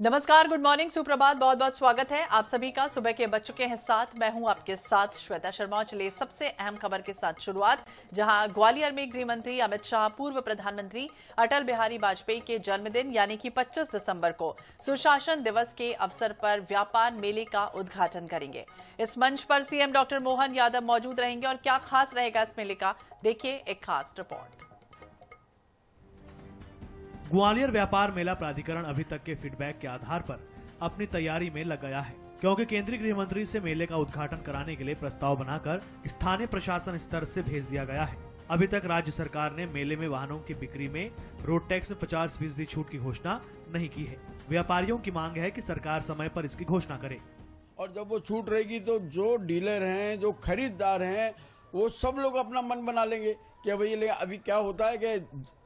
नमस्कार, good morning, सुप्रभात, बहुत बहुत स्वागत है आप सभी का। सुबह के बज चुके हैं 7। मैं हूं आपके साथ श्वेता शर्मा। चलिए सबसे अहम खबर के साथ शुरुआत, जहां ग्वालियर में गृह मंत्री अमित शाह पूर्व प्रधानमंत्री अटल बिहारी वाजपेयी के जन्मदिन यानी कि 25 दिसंबर को सुशासन दिवस के अवसर पर व्यापार मेले का उद्घाटन करेंगे। इस मंच पर सीएम डॉक्टर मोहन यादव मौजूद रहेंगे और क्या खास रहेगा इस मेले का, देखिए एक खास रिपोर्ट। ग्वालियर व्यापार मेला प्राधिकरण अभी तक के फीडबैक के आधार पर अपनी तैयारी में लग गया है, क्योंकि केंद्रीय गृह मंत्री से मेले का उद्घाटन कराने के लिए प्रस्ताव बनाकर स्थानीय प्रशासन स्तर से भेज दिया गया है। अभी तक राज्य सरकार ने मेले में वाहनों की बिक्री में रोड टैक्स में 50% छूट की घोषणा नहीं की है। व्यापारियों की मांग है कि सरकार समय पर इसकी घोषणा करे और जब वो छूट रहेगी तो जो डीलर हैं, जो खरीदार हैं, वो सब लोग अपना मन बना लेंगे कि भाई ले। अभी क्या होता है कि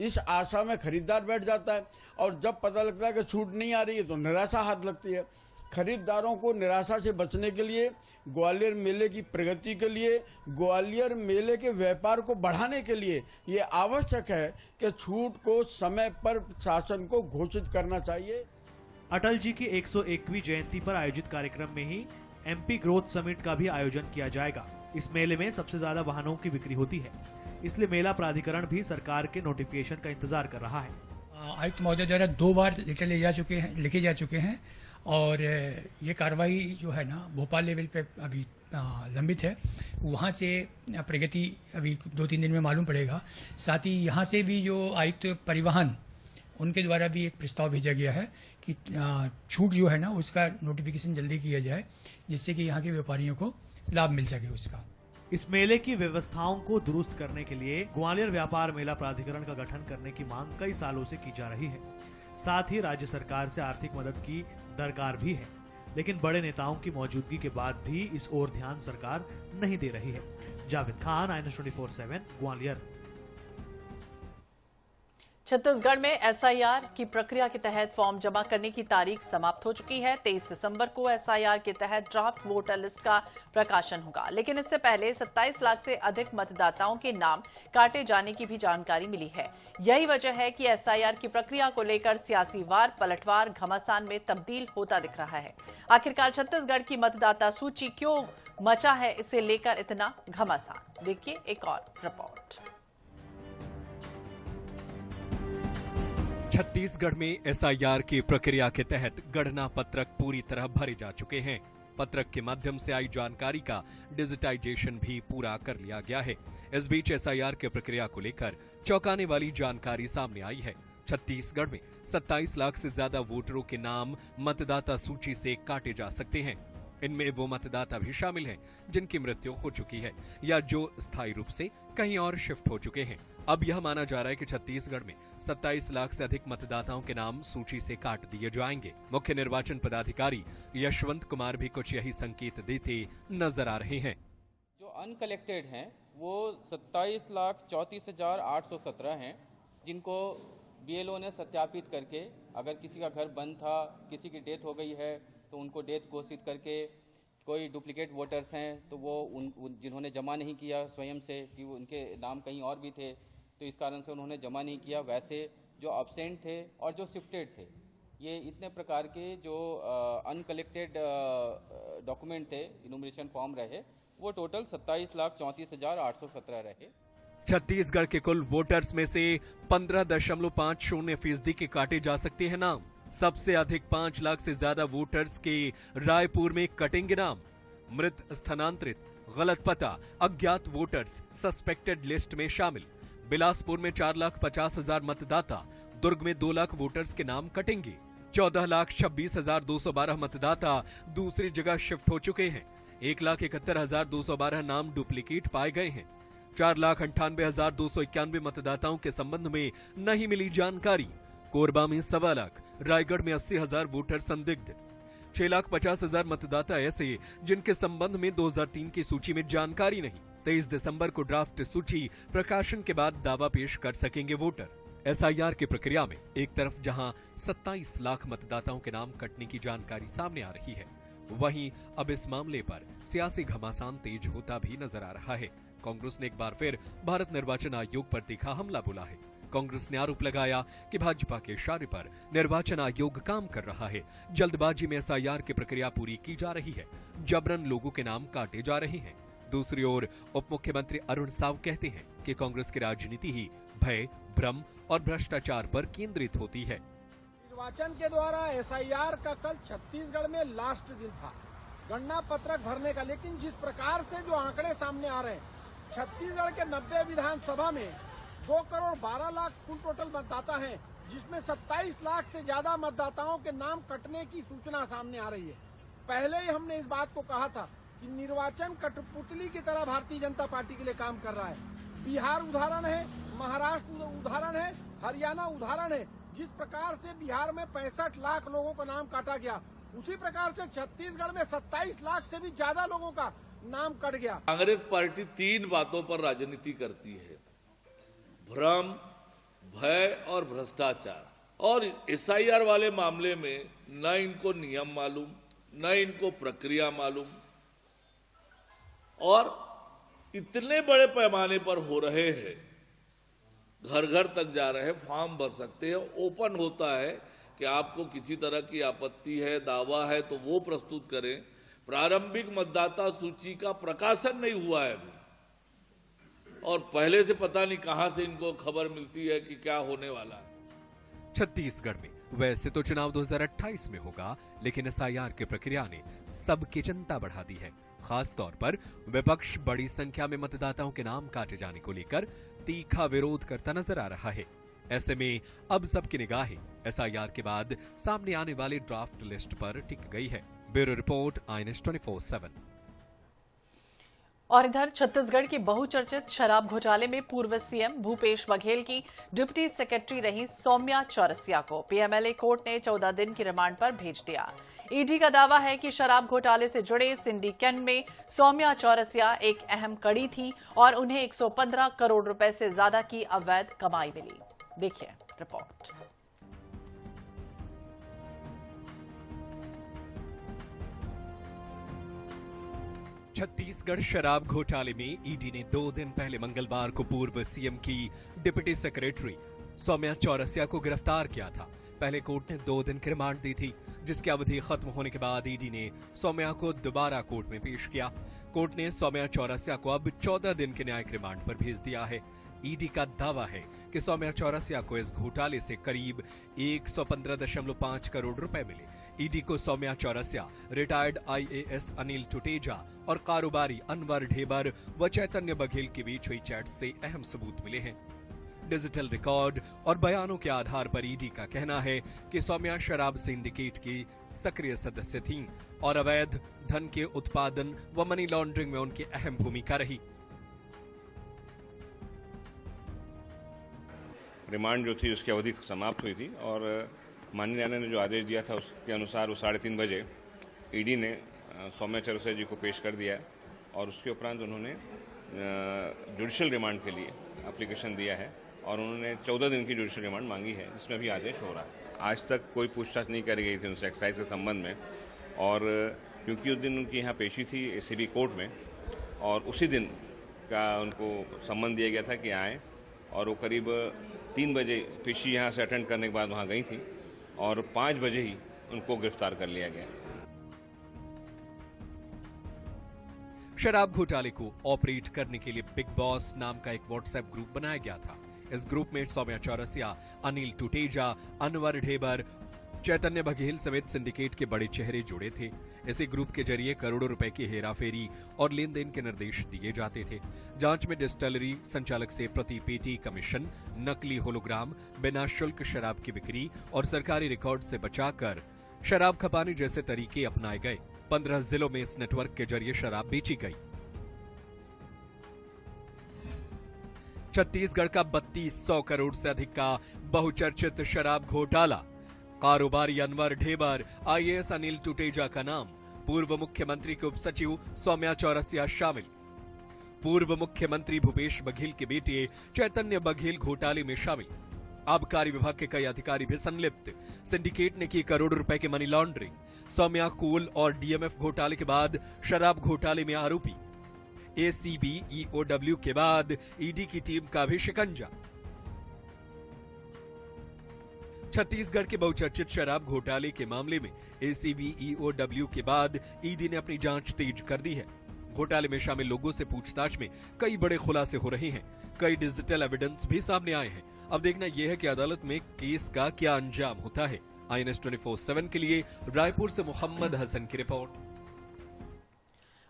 इस आशा में खरीदार बैठ जाता है और जब पता लगता है कि छूट नहीं आ रही है तो निराशा हाथ लगती है। खरीदारों को निराशा से बचने के लिए, ग्वालियर मेले की प्रगति के लिए, ग्वालियर मेले के व्यापार को बढ़ाने के लिए ये आवश्यक है कि छूट को समय पर शासन को घोषित करना चाहिए। अटल जी की 101वीं जयंती पर आयोजित कार्यक्रम में ही एमपी ग्रोथ समिट का भी आयोजन किया जाएगा। इस मेले में सबसे ज्यादा वाहनों की बिक्री होती है, इसलिए मेला प्राधिकरण भी सरकार के नोटिफिकेशन का इंतजार कर रहा है। आयुक्त महोदय द्वारा 2 बार लेटर लिखे जा चुके हैं और ये कार्रवाई जो है ना भोपाल लेवल पे अभी लंबित है। वहाँ से प्रगति अभी 2-3 दिन में मालूम पड़ेगा। साथ ही यहाँ से भी जो आयुक्त परिवहन उनके द्वारा भी एक प्रस्ताव भेजा गया है कि छूट जो है ना उसका नोटिफिकेशन जल्दी किया जाए, जिससे कि यहाँ के व्यापारियों को लाभ मिल सके उसका। इस मेले की व्यवस्थाओं को दुरुस्त करने के लिए ग्वालियर व्यापार मेला प्राधिकरण का गठन करने की मांग कई सालों से की जा रही है। साथ ही राज्य सरकार से आर्थिक मदद की दरकार भी है, लेकिन बड़े नेताओं की मौजूदगी के बाद भी इस ओर ध्यान सरकार नहीं दे रही है। जावेद खान, INS 24/7, ग्वालियर। छत्तीसगढ़ में एसआईआर की प्रक्रिया के तहत फॉर्म जमा करने की तारीख समाप्त हो चुकी है। 23 दिसंबर को एसआईआर के तहत ड्राफ्ट वोटर लिस्ट का प्रकाशन होगा, लेकिन इससे पहले 27 लाख से अधिक मतदाताओं के नाम काटे जाने की भी जानकारी मिली है। यही वजह है कि एसआईआर की प्रक्रिया को लेकर सियासी वार पलटवार घमासान में तब्दील होता दिख रहा है। आखिरकार छत्तीसगढ़ की मतदाता सूची क्यों मचा है, इसे लेकर इतना घमासान, देखिए एक और रिपोर्ट। छत्तीसगढ़ में एसआईआर की प्रक्रिया के तहत गणना पत्रक पूरी तरह भरे जा चुके हैं। पत्रक के माध्यम से आई जानकारी का डिजिटाइजेशन भी पूरा कर लिया गया है। इस बीच एसआईआर की प्रक्रिया को लेकर चौंकाने वाली जानकारी सामने आई है। छत्तीसगढ़ में 27 लाख से ज्यादा वोटरों के नाम मतदाता सूची से काटे जा सकते हैं। इनमें वो मतदाता भी शामिल हैं जिनकी मृत्यु हो चुकी है या जो स्थायी रूप से कहीं और शिफ्ट हो चुके हैं। अब यह माना जा रहा है कि छत्तीसगढ़ में 27 लाख से अधिक मतदाताओं के नाम सूची से काट दिए जाएंगे। मुख्य निर्वाचन पदाधिकारी यशवंत कुमार भी कुछ यही संकेत देते नजर आ रहे हैं। जो अनकलेक्टेड हैं वो 27,34,817 हैं, जिनको बीएलओ ने सत्यापित करके, अगर किसी का घर बंद था, किसी की डेथ हो गई है तो उनको डेथ घोषित करके, कोई डुप्लीकेट वोटर्स हैं तो वो जिन्होंने जमा नहीं किया स्वयं से कि उनके नाम कहीं और भी थे तो इस कारण से उन्होंने जमा नहीं किया, वैसे जो अब्सेंट थे और जो शिफ्टेड थे, ये इतने प्रकार के जो अनकलेक्टेड डॉक्यूमेंट थे, इनुमरेशन फॉर्म रहे, वो टोटल 27,34,817 रहे। छत्तीसगढ़ के कुल वोटर्स में से 15.50% के काटे जा सकते हैं नाम। सबसे अधिक 5 लाख से ज्यादा वोटर्स के रायपुर में कटेंगे नाम। मृत, स्थानांतरित, गलत पता, अज्ञात वोटर्स सस्पेक्टेड लिस्ट में शामिल। बिलासपुर में 4,50,000 मतदाता, दुर्ग में 2 लाख वोटर्स के नाम कटेंगे। 14,26,212 मतदाता दूसरी जगह शिफ्ट हो चुके हैं। 1,71,212 नाम डुप्लीकेट पाए गए हैं। 4,98,291 मतदाताओं के संबंध में नहीं मिली जानकारी। कोरबा में 1.25 लाख, रायगढ़ में 80,000 वोटर संदिग्ध। 6,50,000 मतदाता ऐसे जिनके संबंध में 2003 की सूची में जानकारी नहीं। 23 दिसंबर को ड्राफ्ट सूची प्रकाशन के बाद दावा पेश कर सकेंगे वोटर। एसआईआर की प्रक्रिया में एक तरफ जहां 27 लाख मतदाताओं के नाम कटने की जानकारी सामने आ रही है, वहीं अब इस मामले पर सियासी घमासान तेज होता भी नजर आ रहा है। कांग्रेस ने एक बार फिर भारत निर्वाचन आयोग पर तीखा हमला बोला है। कांग्रेस ने आरोप लगाया कि भाजपा के इशारे पर निर्वाचन आयोग काम कर रहा है। जल्दबाजी में एसआईआर की प्रक्रिया पूरी की जा रही है, जबरन लोगों के नाम काटे जा रहे हैं। दूसरी ओर उप मुख्यमंत्री अरुण साव कहते हैं कि कांग्रेस की राजनीति ही भय, भ्रम और भ्रष्टाचार पर केंद्रित होती है। निर्वाचन के द्वारा एसआईआर का कल छत्तीसगढ़ में लास्ट दिन था गणना पत्रक भरने का, लेकिन जिस प्रकार से जो आंकड़े सामने आ रहे हैं, छत्तीसगढ़ के 90 विधानसभा में 2 करोड़ 12 लाख कुल टोटल मतदाता हैं, जिसमें 27 लाख से ज्यादा मतदाताओं के नाम कटने की सूचना सामने आ रही है। पहले ही हमने इस बात को कहा था कि निर्वाचन कठपुतली की तरह भारतीय जनता पार्टी के लिए काम कर रहा है। बिहार उदाहरण है, महाराष्ट्र उदाहरण है, हरियाणा उदाहरण है। जिस प्रकार से बिहार में 65 लाख लोगों का नाम काटा गया, उसी प्रकार से छत्तीसगढ़ में 27 लाख से भी ज्यादा लोगों का नाम कट गया। कांग्रेस पार्टी 3 बातों पर राजनीति करती है: भ्रम, भय और भ्रष्टाचार। और एसआईआर वाले मामले में न इनको नियम मालूम, न इनको प्रक्रिया मालूम, और इतने बड़े पैमाने पर हो रहे हैं, घर घर तक जा रहे हैं, फॉर्म भर सकते हैं, ओपन होता है कि आपको किसी तरह की आपत्ति है, दावा है तो वो प्रस्तुत करें। प्रारंभिक मतदाता सूची का प्रकाशन नहीं हुआ है अभी, और पहले से पता नहीं कहां से इनको खबर मिलती है कि क्या होने वाला है। छत्तीसगढ़ में वैसे तो चुनाव 2028 में होगा, लेकिन एसआईआर की प्रक्रिया ने सबकी चिंता बढ़ा दी है। खास तौर पर विपक्ष बड़ी संख्या में मतदाताओं के नाम काटे जाने को लेकर तीखा विरोध करता नजर आ रहा है। ऐसे में अब सबकी निगाहें एसआईआर के बाद सामने आने वाले ड्राफ्ट लिस्ट पर टिक गई है। Bureau report, INS 24/7। और इधर छत्तीसगढ़ की बहुचर्चित शराब घोटाले में पूर्व सीएम भूपेश बघेल की डिप्टी सेक्रेटरी रही सौम्या चौरसिया को पीएमएलए कोर्ट ने 14 दिन की रिमांड पर भेज दिया। ईडी का दावा है कि शराब घोटाले से जुड़े सिंडिकेट में सौम्या चौरसिया एक अहम कड़ी थी और उन्हें 115 करोड़ रुपए से ज्यादा की अवैध कमाई मिली। देखिए रिपोर्ट। छत्तीसगढ़ शराब घोटाले में ईडी ने 2 दिन पहले मंगलवार को पूर्व सीएम की डिप्टी सेक्रेटरी सौम्या चौरसिया को गिरफ्तार किया था। पहले कोर्ट ने 2 दिन की रिमांड दी थी, जिसकी अवधि खत्म होने के बाद ईडी ने सौम्या को दोबारा कोर्ट में पेश किया। कोर्ट ने सौम्या चौरसिया को अब 14 दिन के न्यायिक रिमांड पर भेज दिया है। ईडी का दावा है कि सौम्या चौरसिया को इस घोटाले से करीब 115.5 करोड़ रुपए मिले। ईडी को सौम्या चौरसिया, रिटायर्ड IAS अनिल टुटेजा और कारोबारी अनवर ढेबर व चैतन्य बघेल के बीच हुई चैट से अहम सबूत मिले हैं। डिजिटल रिकॉर्ड और बयानों के आधार पर ईडी का कहना है कि सौम्या शराब सिंडिकेट की सक्रिय सदस्य थीं और अवैध धन के उत्पादन व मनी लॉन्ड्रिंग में उनकी अहम भूमिका रही। रिमांड जो थी उसकी अवधि समाप्त हुई थी और माननीय न्यायालय ने जो आदेश दिया था उसके अनुसार वो 3:30 बजे ईडी ने सौम्या चौरसिया जी को पेश कर दिया और उसके उपरांत उन्होंने जुडिशियल रिमांड के लिए एप्लीकेशन दिया है और उन्होंने 14 दिन की जुडिशियल रिमांड मांगी है, जिसमें भी आदेश हो रहा है। आज तक कोई पूछताछ नहीं करी गई थी उनसे एक्साइज के संबंध में, और क्योंकि उस दिन उनकी यहाँ पेशी थी ACB कोर्ट में और उसी दिन का उनको सम्मन दिया गया था कि आएँ, और वो करीब 3 बजे पेशी यहाँ से अटेंड करने के बाद वहाँ गई थी और 5 बजे ही उनको गिरफ्तार कर लिया गया। शराब घोटाले को ऑपरेट करने के लिए बिग बॉस नाम का एक व्हाट्सएप ग्रुप बनाया गया था। इस ग्रुप में सौम्या चौरसिया, अनिल टुटेजा, अनवर ढेबर, चैतन्य बघेल समेत सिंडिकेट के बड़े चेहरे जुड़े थे। इसी ग्रुप के जरिए करोड़ों रुपए की हेराफेरी और लेन देन के निर्देश दिए जाते थे। जांच में डिस्टिलरी संचालक से प्रति पेटी कमीशन, नकली होलोग्राम, बिना शुल्क शराब की बिक्री और सरकारी रिकॉर्ड से बचाकर शराब खपाने जैसे तरीके अपनाए गए। 15 जिलों में इस नेटवर्क के जरिए शराब बेची गई। छत्तीसगढ़ का 3200 करोड़ से अधिक का बहुचर्चित शराब घोटाला। कारोबारी अनवर ढेबर, IAS अनिल टुटेजा का नाम, पूर्व मुख्यमंत्री के उपसचिव सौम्या चौरसिया शामिल। पूर्व मुख्यमंत्री भूपेश बघेल के बेटे चैतन्य बघेल घोटाले में शामिल। आबकारी विभाग के कई अधिकारी भी संलिप्त। सिंडिकेट ने की करोड़ों रुपए की मनी लॉन्ड्रिंग। सौम्या कोल और DMF घोटाले के बाद शराब घोटाले में आरोपी। ACB EOW के बाद ईडी की टीम का भी शिकंजा। छत्तीसगढ़ के बहुचर्चित शराब घोटाले के मामले में एसीबी ईओडब्ल्यू के बाद ईडी ने अपनी जांच तेज कर दी है। घोटाले में शामिल लोगों से पूछताछ में कई बड़े खुलासे हो रहे हैं। कई डिजिटल एविडेंस भी सामने आए हैं। अब देखना यह है कि अदालत में केस का क्या अंजाम होता है। INS 24/7 के लिए रायपुर से मोहम्मद हसन की रिपोर्ट।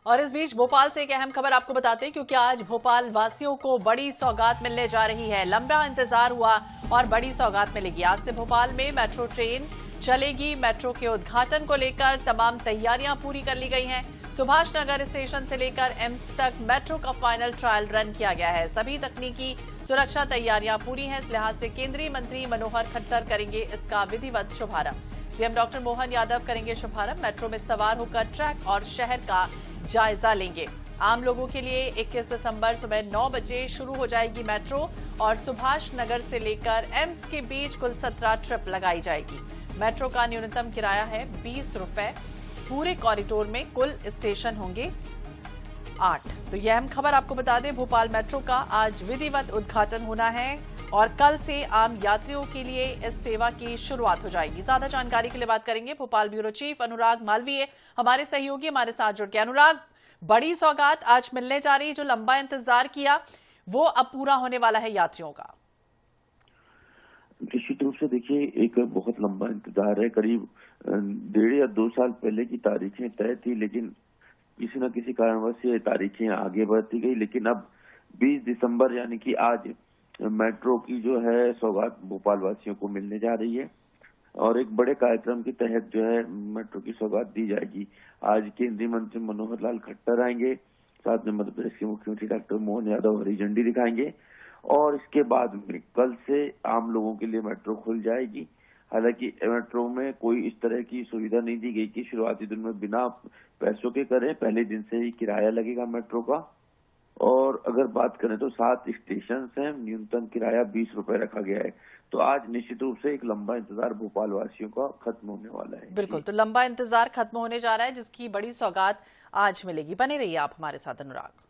और इस बीच भोपाल से एक अहम खबर आपको बताते हैं, क्योंकि आज भोपाल वासियों को बड़ी सौगात मिलने जा रही है। लंबा इंतजार हुआ और बड़ी सौगात मिलेगी। आज से भोपाल में मेट्रो ट्रेन चलेगी। मेट्रो के उद्घाटन को लेकर तमाम तैयारियां पूरी कर ली गई हैं। सुभाष नगर स्टेशन से लेकर एम्स तक मेट्रो का फाइनल ट्रायल रन किया गया है। सभी तकनीकी सुरक्षा तैयारियां पूरी हैं। इस लिहाज से केंद्रीय मंत्री मनोहर खट्टर करेंगे इसका विधिवत शुभारंभ। सीएम डॉक्टर मोहन यादव करेंगे शुभारंभ। मेट्रो में सवार होकर ट्रैक और शहर का जायजा लेंगे। आम लोगों के लिए 21 दिसंबर सुबह 9 बजे शुरू हो जाएगी मेट्रो और सुभाष नगर से लेकर एम्स के बीच कुल 17 ट्रिप लगाई जाएगी। मेट्रो का न्यूनतम किराया है 20 रुपए। पूरे कॉरिडोर में कुल स्टेशन होंगे 8। तो यह अहम खबर आपको बता दें, भोपाल मेट्रो का आज विधिवत उद्घाटन होना है और कल से आम यात्रियों के लिए इस सेवा की शुरुआत हो जाएगी। ज्यादा जानकारी के लिए बात करेंगे भोपाल ब्यूरो चीफ अनुराग मालवीय, हमारे सहयोगी हमारे साथ जुड़ के। अनुराग, बड़ी सौगात आज मिलने जा रही, जो लंबा इंतजार किया वो अब पूरा होने वाला है यात्रियों का। निश्चित रूप से देखिए, एक बहुत लंबा इंतजार है। करीब 1.5 या 2 साल पहले की तारीखें तय थी, लेकिन किसी न किसी कारणवश ये तारीखें आगे बढ़ती गई। लेकिन अब 20 दिसंबर यानी कि आज मेट्रो की जो है सौगात भोपाल वासियों को मिलने जा रही है और एक बड़े कार्यक्रम के तहत जो है मेट्रो की सौगात दी जाएगी। आज केंद्रीय मंत्री मनोहर लाल खट्टर आएंगे, साथ में मध्य प्रदेश के मुख्यमंत्री डॉक्टर मोहन यादव हरी झंडी दिखाएंगे और इसके बाद में कल से आम लोगों के लिए मेट्रो खुल जाएगी। हालांकि मेट्रो में कोई इस तरह की सुविधा नहीं दी गई कि शुरुआती दिन में बिना पैसों के करें। पहले दिन से ही किराया लगेगा मेट्रो का। और अगर बात करें तो 7 स्टेशन हैं, न्यूनतम किराया 20 रुपए रखा गया है। तो आज निश्चित रूप से एक लंबा इंतजार भोपाल वासियों का खत्म होने वाला है। बिल्कुल, तो लंबा इंतजार खत्म होने जा रहा है, जिसकी बड़ी सौगात आज मिलेगी। बने रहिए आप हमारे साथ अनुराग।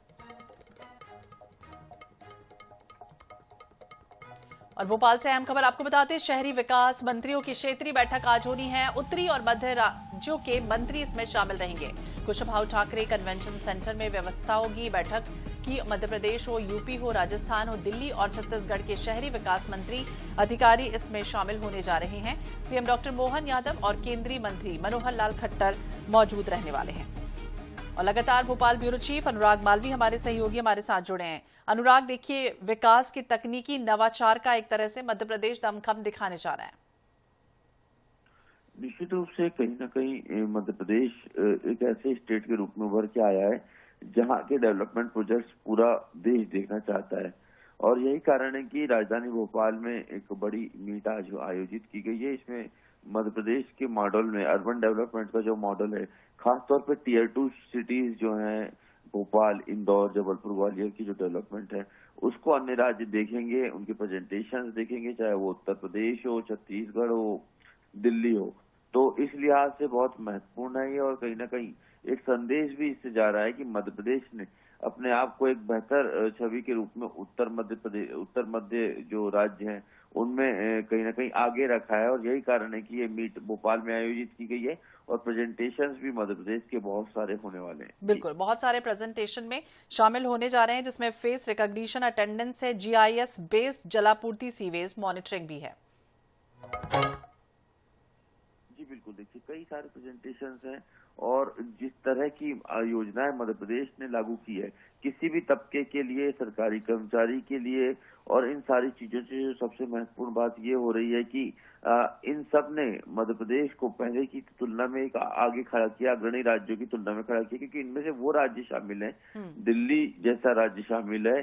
और भोपाल से अहम खबर आपको बताते हैं, शहरी विकास मंत्रियों की क्षेत्रीय बैठक आज होनी है। उत्तरी और मध्य राज्यों के मंत्री इसमें शामिल रहेंगे। कुशाभाऊ ठाकरे कन्वेंशन सेंटर में व्यवस्था होगी। बैठक की मध्य प्रदेश हो, यूपी हो, राजस्थान हो, दिल्ली और छत्तीसगढ़ के शहरी विकास मंत्री अधिकारी इसमें शामिल होने जा रहे हैं। सीएम डॉक्टर मोहन यादव और केंद्रीय मंत्री मनोहर लाल खट्टर मौजूद रहने वाले हैं। और लगातार भोपाल ब्यूरो चीफ अनुराग मालवी हमारे सहयोगी हमारे साथ जुड़े हैं। अनुराग, देखिए, विकास की तकनीकी नवाचार का एक तरह से मध्य प्रदेश दमखम दिखाने जा रहा है। निश्चित रूप से कहीं ना कहीं मध्य प्रदेश एक ऐसे स्टेट के रूप में उभर के आया है जहां के डेवलपमेंट प्रोजेक्ट्स पूरा देश देखना चाहता है और यही कारण है कि राजधानी भोपाल में एक बड़ी मीट आज आयोजित की गई है। इसमें मध्य प्रदेश के मॉडल में अर्बन डेवलपमेंट का जो मॉडल है, खासतौर पे टियर 2 सिटीज जो हैं, भोपाल, इंदौर, जबलपुर, ग्वालियर की जो डेवलपमेंट है उसको अन्य राज्य देखेंगे, उनके प्रेजेंटेशंस देखेंगे, चाहे वो उत्तर प्रदेश हो, छत्तीसगढ़ हो, दिल्ली हो। तो इस लिहाज से बहुत महत्वपूर्ण है ये और कहीं ना कहीं एक संदेश भी इससे जा रहा है कि मध्य प्रदेश ने अपने आप को एक बेहतर छवि के रूप में उत्तर मध्य जो राज्य हैं उनमें कहीं ना कहीं आगे रखा है और यही कारण है कि ये मीट भोपाल में आयोजित की गई है और प्रेजेंटेशंस भी मध्य प्रदेश के बहुत सारे होने वाले हैं। बिल्कुल, बहुत सारे प्रेजेंटेशन में शामिल होने जा रहे हैं, जिसमें फेस रिकॉग्निशन, अटेंडेंस है, GIS बेस्ड जलापूर्ति, सीवेज मॉनिटरिंग भी है। जी बिल्कुल, देखिए कई सारे प्रेजेंटेशंस हैं और जिस तरह की योजनाएं मध्य प्रदेश ने लागू की है किसी भी तबके के लिए, सरकारी कर्मचारी के लिए, और इन सारी चीजों से जो सबसे महत्वपूर्ण बात ये हो रही है कि इन सब ने मध्य प्रदेश को पहले की तुलना में एक आगे खड़ा किया, अग्रणी राज्यों की तुलना में खड़ा किया, क्योंकि इनमें से वो राज्य शामिल हैं, दिल्ली जैसा राज्य शामिल है,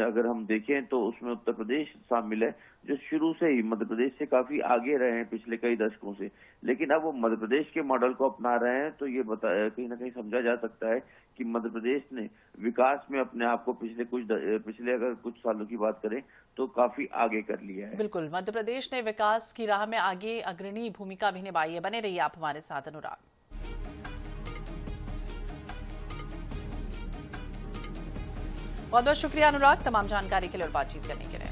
अगर हम देखें तो उसमें उत्तर प्रदेश शामिल है, जो शुरू से ही मध्य प्रदेश से काफी आगे रहे हैं पिछले कई दशकों से, लेकिन अब वो मध्य प्रदेश के मॉडल को अपना रहे हैं। तो ये कहीं ना कहीं समझा जा सकता है कि मध्य प्रदेश ने विकास में अपने आप को पिछले अगर कुछ सालों की बात करें तो काफी आगे कर लिया है। बिल्कुल, मध्य प्रदेश ने विकास की राह में आगे अग्रणी भूमिका भी निभाई है। बने रहिए आप हमारे साथ अनुराग। बहुत बहुत शुक्रिया अनुराग, तमाम जानकारी के लिए और बातचीत करने के लिए।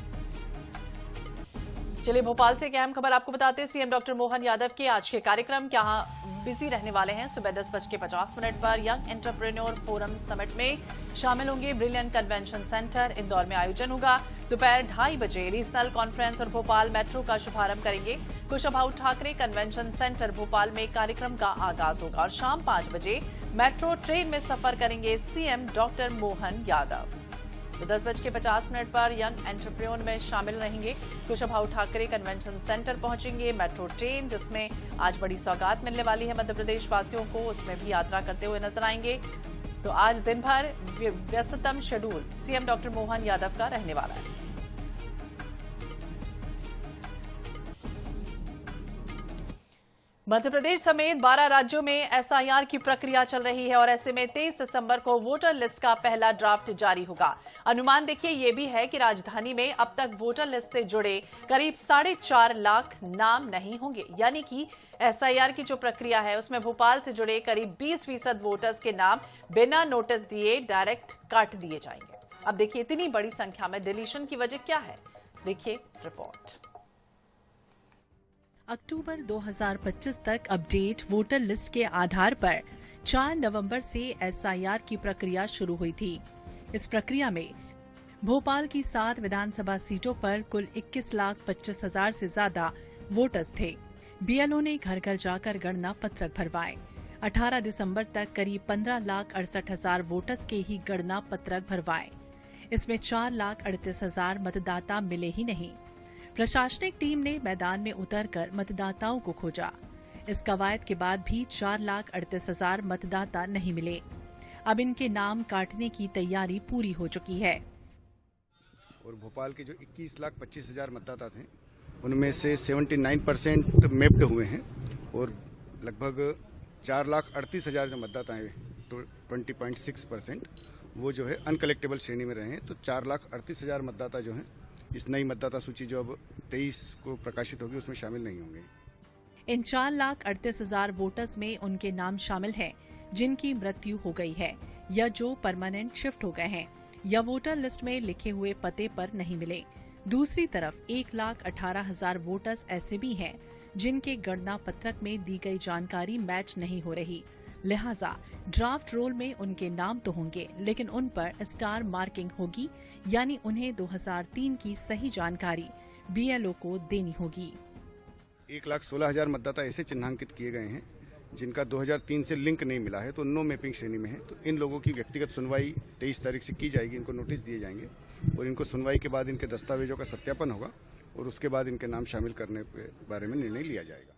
चलिए भोपाल से एक अहम खबर आपको बताते हैं। सीएम डॉक्टर मोहन यादव के आज के कार्यक्रम यहाँ बिजी रहने वाले हैं। सुबह 10:50 पर यंग एंटरप्रेन्योर फोरम समिट में शामिल होंगे। ब्रिलियंट कन्वेंशन सेंटर इंदौर में आयोजन होगा। दोपहर 2:30 बजे रीजनल कॉन्फ्रेंस और भोपाल मेट्रो का शुभारंभ करेंगे। कुशाभाऊ ठाकरे कन्वेंशन सेंटर भोपाल में कार्यक्रम का आगाज होगा और शाम 5 बजे मेट्रो ट्रेन में सफर करेंगे सीएम डॉक्टर मोहन यादव। तो 10:50 पर यंग एंटरप्रेन्योर में शामिल रहेंगे। कुशाभाऊ ठाकरे कन्वेंशन सेंटर पहुंचेंगे। मेट्रो ट्रेन जिसमें आज बड़ी सौगात मिलने वाली है मध्य प्रदेश वासियों को, उसमें भी यात्रा करते हुए नजर आएंगे। तो आज दिन भर व्यस्ततम schedule CM doctor Mohan Yadav का रहने वाला है। मध्य प्रदेश समेत 12 राज्यों में एसआईआर की प्रक्रिया चल रही है और ऐसे में 23 दिसंबर को वोटर लिस्ट का पहला ड्राफ्ट जारी होगा। अनुमान देखिए ये भी है कि राजधानी में अब तक वोटर लिस्ट से जुड़े करीब 4.5 लाख नाम नहीं होंगे, यानी कि एसआईआर की जो प्रक्रिया है उसमें भोपाल से जुड़े करीब 20% वोटर्स के नाम बिना नोटिस दिए डायरेक्ट काट दिए जाएंगे। अब देखिए इतनी बड़ी संख्या में डिलीशन की वजह क्या है, देखिए रिपोर्ट। अक्टूबर 2025 तक अपडेट वोटर लिस्ट के आधार पर 4 नवंबर से एसआईआर की प्रक्रिया शुरू हुई थी। इस प्रक्रिया में भोपाल की 7 विधानसभा सीटों पर कुल 21,25,000 से ज्यादा वोटर्स थे। बीएलओ ने घर घर जाकर गणना पत्रक भरवाए। 18 दिसंबर तक करीब 15,68,000 वोटर्स के ही गणना पत्रक भरवाए। इसमें 4,38,000 मतदाता मिले ही नहीं। प्रशासनिक टीम ने मैदान में उतरकर मतदाताओं को खोजा। इस कवायद के बाद भी 4,38,000 मतदाता नहीं मिले। अब इनके नाम काटने की तैयारी पूरी हो चुकी है। और भोपाल के जो 21,25,000 मतदाता थे उनमें से 79% मैप्ड हुए हैं और लगभग 4,38,000 जो मतदाता हैं 20.6% वो जो है अनकलेक्टेबल श्रेणी में रहे हैं। तो 4,38,000 मतदाता जो हैं इस नई मतदाता सूची जो अब 23 को प्रकाशित होगी उसमें शामिल नहीं होंगे। इन 4,38,000 वोटर्स में उनके नाम शामिल हैं जिनकी मृत्यु हो गई है या जो परमानेंट शिफ्ट हो गए हैं या वोटर लिस्ट में लिखे हुए पते पर नहीं मिले। दूसरी तरफ 1,18,000 वोटर्स ऐसे भी हैं जिनके गणना पत्रक में दी गई जानकारी मैच नहीं हो रही। लिहाजा ड्राफ्ट रोल में उनके नाम तो होंगे लेकिन उन पर स्टार मार्किंग होगी, यानी उन्हें 2003 की सही जानकारी बीएलओ को देनी होगी। 1,16,000 मतदाता ऐसे चिन्हांकित किए गए हैं जिनका 2003 से लिंक नहीं मिला है, तो नो मैपिंग श्रेणी में है। तो इन लोगों की व्यक्तिगत सुनवाई 23 तारीख से की जाएगी। इनको नोटिस दिए जाएंगे और इनको सुनवाई के बाद इनके दस्तावेजों का सत्यापन होगा और उसके बाद इनके नाम शामिल करने के बारे में निर्णय लिया जाएगा।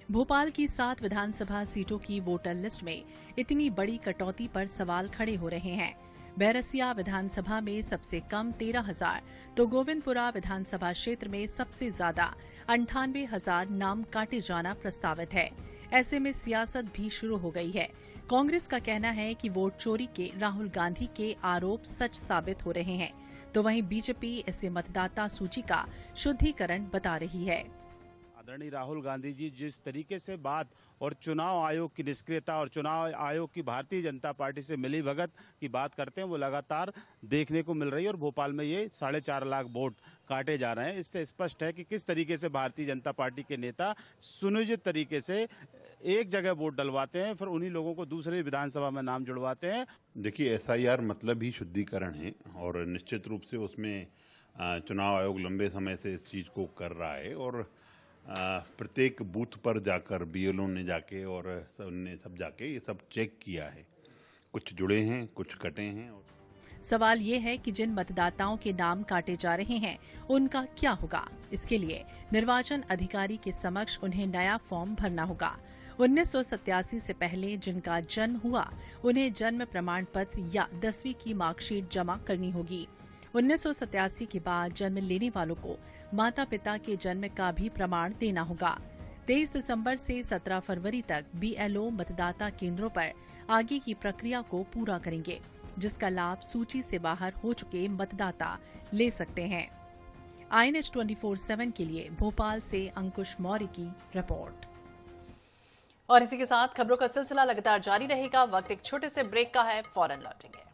भोपाल की 7 विधानसभा सीटों की वोटर लिस्ट में इतनी बड़ी कटौती पर सवाल खड़े हो रहे हैं। बैरसिया विधानसभा में सबसे कम 13,000 तो गोविंदपुरा विधानसभा क्षेत्र में सबसे ज्यादा 98,000 नाम काटे जाना प्रस्तावित है। ऐसे में सियासत भी शुरू हो गई है। कांग्रेस का कहना है कि वोट चोरी के राहुल गांधी के आरोप सच साबित हो रहे हैं, तो वहीं बीजेपी इसे मतदाता सूची का शुद्धिकरण बता रही है। आदरणीय राहुल गांधी जी जिस तरीके से बात और चुनाव आयोग की निष्क्रियता और चुनाव आयोग की भारतीय जनता पार्टी से मिलीभगत की बात करते हैं वो लगातार देखने को मिल रही है और भोपाल में ये 4.5 लाख वोट काटे जा रहे हैं। इससे स्पष्ट है कि किस तरीके से भारतीय जनता पार्टी के नेता सुनियोजित तरीके से एक जगह वोट डलवाते हैं, फिर उन्हीं लोगों को दूसरे विधानसभा में नाम जुड़वाते हैं। देखिए, एसआईआर मतलब ही शुद्धिकरण है और निश्चित रूप से उसमें चुनाव आयोग लंबे समय से इस चीज को कर रहा है और प्रत्येक बूथ पर जाकर बीएलओ ने जाके और सब जाके ये सब चेक किया है। कुछ जुड़े हैं, कुछ कटे हैं। सवाल ये है कि जिन मतदाताओं के नाम काटे जा रहे हैं उनका क्या होगा। इसके लिए निर्वाचन अधिकारी के समक्ष उन्हें नया फॉर्म भरना होगा। 1987 से पहले जिनका जन्म हुआ उन्हें जन्म प्रमाण पत्र या 10वीं की मार्कशीट जमा करनी होगी। 1987 के बाद जन्म लेने वालों को माता पिता के जन्म का भी प्रमाण देना होगा। 23 दिसंबर से 17 फरवरी तक बीएलओ मतदाता केंद्रों पर आगे की प्रक्रिया को पूरा करेंगे, जिसका लाभ सूची से बाहर हो चुके मतदाता ले सकते हैं। INH 24/7 के लिए भोपाल से अंकुश मौर्य की रिपोर्ट। और इसी के साथ खबरों का सिलसिला लगातार जारी रहेगा। वक्त एक छोटे से ब्रेक का है, फौरन लौटेंगे।